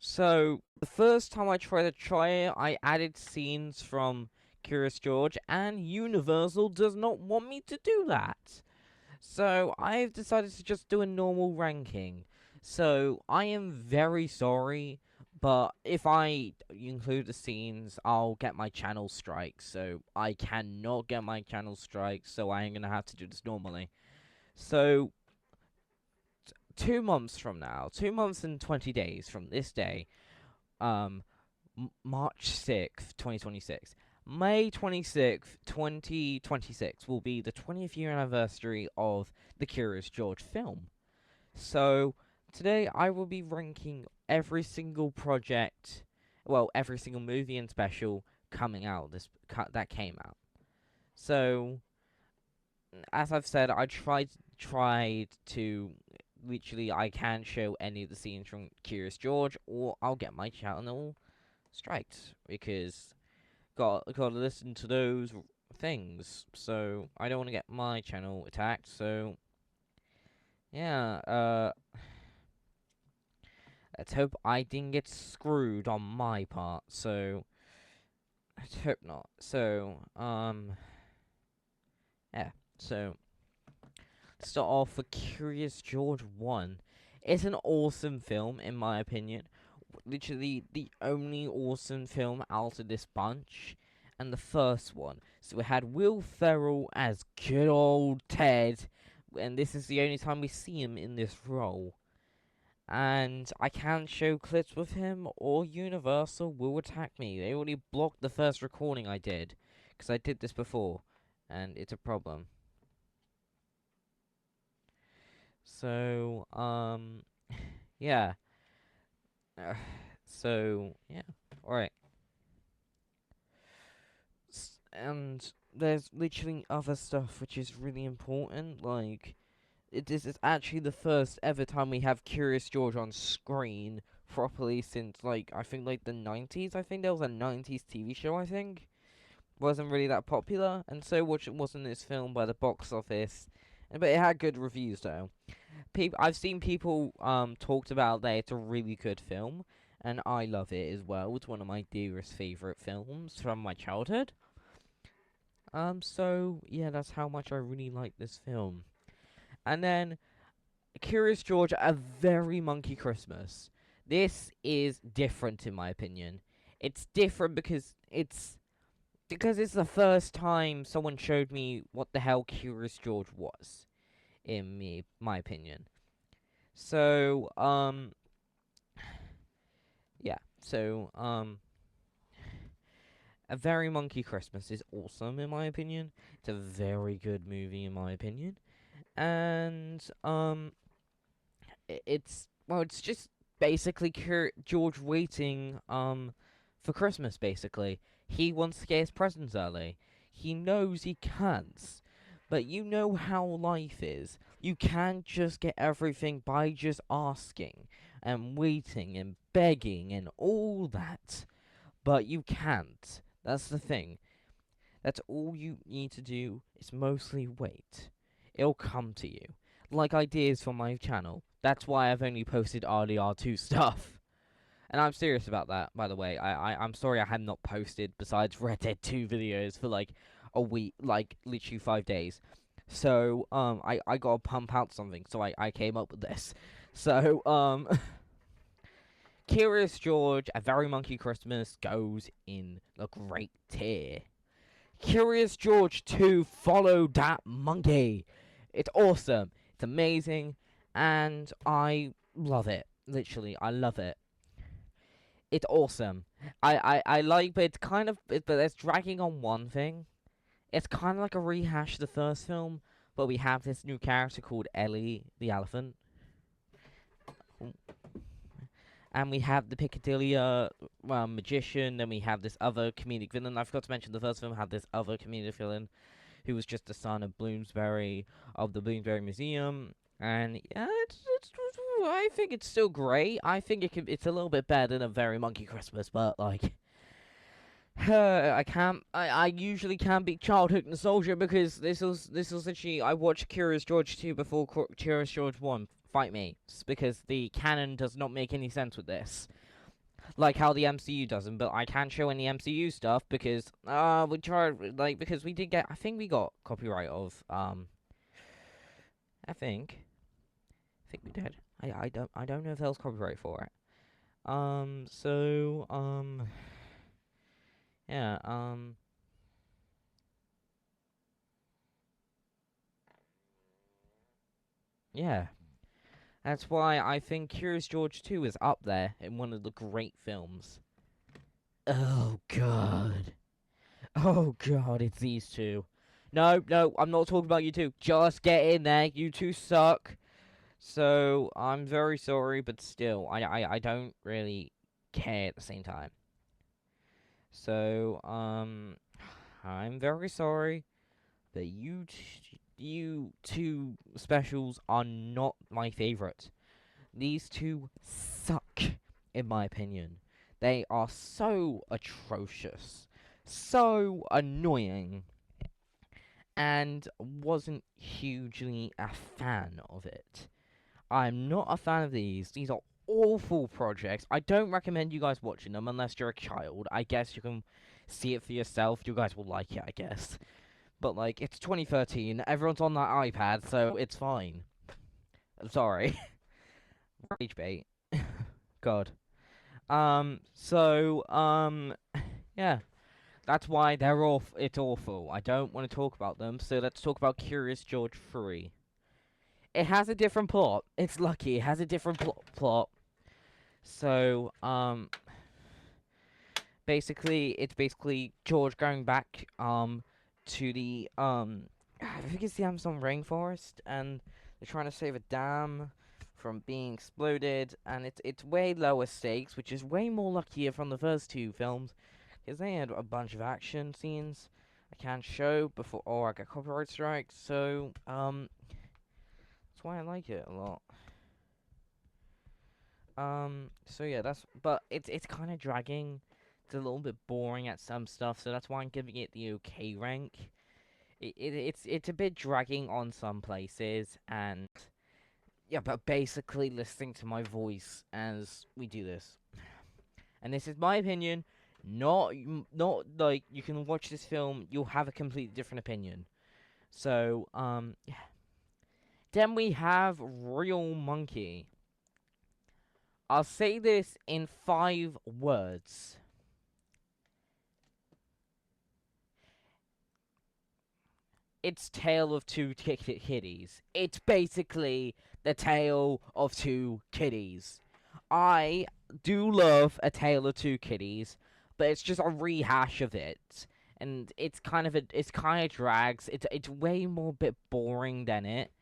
So the first time I tried to try it, I added scenes from Curious George, and Universal does not want me to do that. So I've decided to just do a normal ranking. So I am very sorry, but if I include the scenes, I'll get my channel strike. So I cannot get my channel strike, so I am gonna have to do this normally. So 2 months from now, 2 months and 20 days from this day, um, March 6th, 2026. May 26th, 2026 will be the 20th year anniversary of the Curious George film. So today I will be ranking every single project, well, every single movie and special coming out that came out. So as I've said, I tried to literally I can show any of the scenes from Curious George, or I'll get my channel striked because gotta listen to those things. So I don't want to get my channel attacked. So yeah, let's hope I didn't get screwed on my part. So let's hope not. So yeah. So start off with Curious George 1. It's an awesome film in my opinion. Literally the only awesome film out of this bunch, and the first one. So we had Will Ferrell as good old Ted, and this is the only time we see him in this role. And I can't show clips with him, or Universal will attack me. They already blocked the first recording I did, because I did this before, and it's a problem. So, yeah. So, yeah. Alright. And there's literally other stuff which is really important, like this is actually the first ever time we have Curious George on screen properly since like I think like the 90s. I think there was a 90s TV show, I think wasn't really that popular, and so which wasn't this film by the box office, but it had good reviews though. I've seen people talked about that it's a really good film, and I love it as well. It's one of my dearest favorite films from my childhood. So yeah, that's how much I really like this film. And then Curious George, A Very Monkey Christmas. This is different in my opinion. It's different because it's the first time someone showed me what the hell Curious George was, in my opinion. So yeah. So A Very Monkey Christmas is awesome in my opinion. It's a very good movie in my opinion. And it's just basically George waiting for Christmas. Basically, he wants to get his presents early. He knows he can't, but you know how life is. You can't just get everything by just asking and waiting and begging and all that. But you can't. That's the thing. That's all you need to do is mostly wait. It'll come to you. Like ideas for my channel. That's why I've only posted RDR2 stuff. And I'm serious about that, by the way. I'm sorry I have not posted besides Red Dead 2 videos for like a week, like literally 5 days. So, I gotta pump out something, so I came up with this. So, Curious George, A Very Monkey Christmas goes in the great tier. Curious George 2, Follow That Monkey. It's awesome. It's amazing. And I love it. Literally, I love it. It's awesome. I like, but it's kind of, but it's dragging on one thing. It's kind of like a rehash of the first film, but we have this new character called Ellie the elephant. And we have the Piccadilly magician, then we have this other comedic villain. I forgot to mention the first film had this other comedic villain who was just the son of Bloomsbury, of the Bloomsbury Museum. And yeah, I think it's still great. I think it's a little bit better than A Very Monkey Christmas, but like, I usually can't beat Childhood Nostalgia because this was actually I watched Curious George 2 before Curious George 1. Fight me, because the canon does not make any sense with this. like how the MCU doesn't, but I can't show any MCU stuff because we tried because we did get I think we got copyright of I think we did. I don't know if there was copyright for it. So yeah, yeah. That's why I think Curious George 2 is up there in one of the great films. Oh god. Oh god, it's these two. No, no, I'm not talking about you two. Just get in there. You two suck. So I'm very sorry, but still, I don't really care at the same time. So I'm very sorry, but you two specials are not my favorite. These two suck, in my opinion. They are so atrocious, so annoying, and wasn't hugely a fan of it. I'm not a fan of these. These are awful projects. I don't recommend you guys watching them unless you're a child. I guess you can see it for yourself. You guys will like it, I guess. But like, it's 2013. Everyone's on that iPad, so it's fine. I'm sorry. Rage bait. God. Yeah. That's why they're off. It's awful. I don't want to talk about them. So let's talk about Curious George 3. It has a different plot. It's lucky. It has a different plot. So, basically, it's basically George going back, to the, I think it's the Amazon rainforest, and they're trying to save a dam from being exploded, and it's way lower stakes, which is way more luckier from the first two films, because they had a bunch of action scenes I can't show before, or I get copyright strikes, so, that's why I like it a lot. So yeah, but it's kind of dragging. It's a little bit boring at some stuff, so that's why I'm giving it the okay rank. It's a bit dragging on some places, and yeah, but basically listening to my voice as we do this, and this is my opinion. Not like you can watch this film, you'll have a completely different opinion. So yeah. Then we have Real Monkey. I'll say this in 5 words. It's Tale of Two Kitties. It's basically the tale of two kitties. I do love A Tale of Two Kitties, but it's just a rehash of it. And it's kind of drags. It's way more bit boring than it,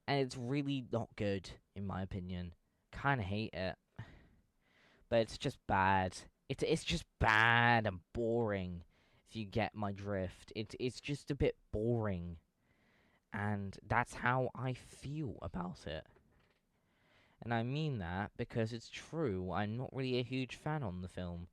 and it's really not good in my opinion. Kind of hate it, but it's just bad. It's just bad and boring. If you get my drift, it's just a bit boring, and that's how I feel about it. And I mean that because it's true. I'm not really a huge fan on the film.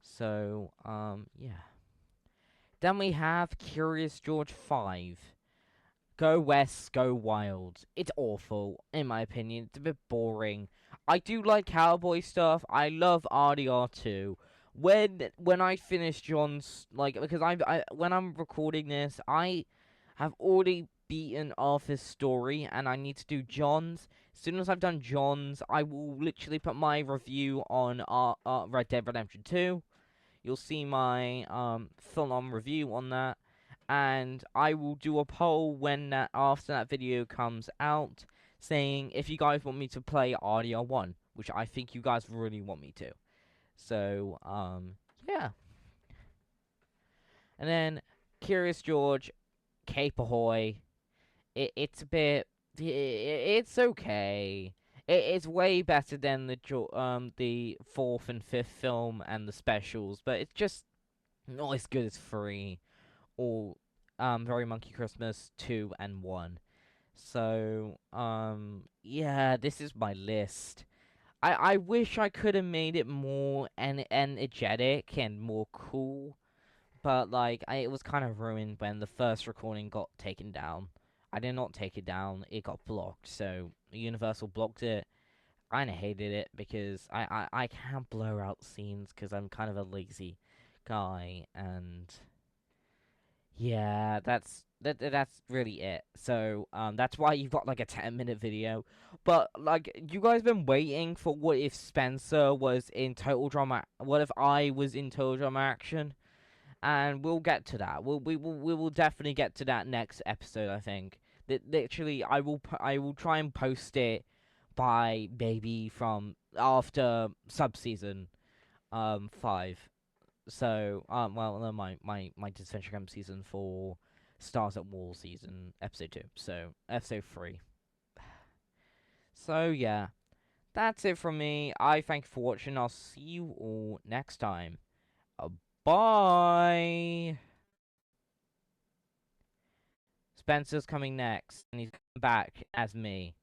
So, yeah. Then we have Curious George 5. Go West, Go Wild. It's awful, in my opinion. It's a bit boring. I do like cowboy stuff. I love RDR2. When I finish John's, like, because when I'm recording this, I have already beaten Arthur's story, and I need to do John's. As soon as I've done John's, I will literally put my review on Red Dead Redemption 2. You'll see my full-on review on that, and I will do a poll after that video comes out, saying if you guys want me to play RDR1, which I think you guys really want me to. So yeah. And then Curious George, Cape Ahoy. It's a bit. It's okay. It's way better than the fourth and fifth film and the specials, but it's just not as good as 3 or Very Monkey Christmas 2 and 1. So yeah, this is my list. I wish I could have made it more energetic and more cool, but like it was kind of ruined when the first recording got taken down. I did not take it down; it got blocked. So Universal blocked it. kind of hated it because I can't blur out scenes because I'm kind of a lazy guy, and yeah, that's really it. So that's why you've got like a 10-minute video. But like, you guys been waiting for what if Spencer was in Total Drama? What if I was in Total Drama Action? And we'll get to that. We will definitely get to that next episode. I think that literally I will try and post it by maybe from after subseason 5. So well no, my Disventure Camp season 4 Stars at Wall season episode 2. So episode 3. So yeah, that's it from me. I thank you for watching. I'll see you all next time. Uh, Bye. Spencer's coming next, and he's coming back as me.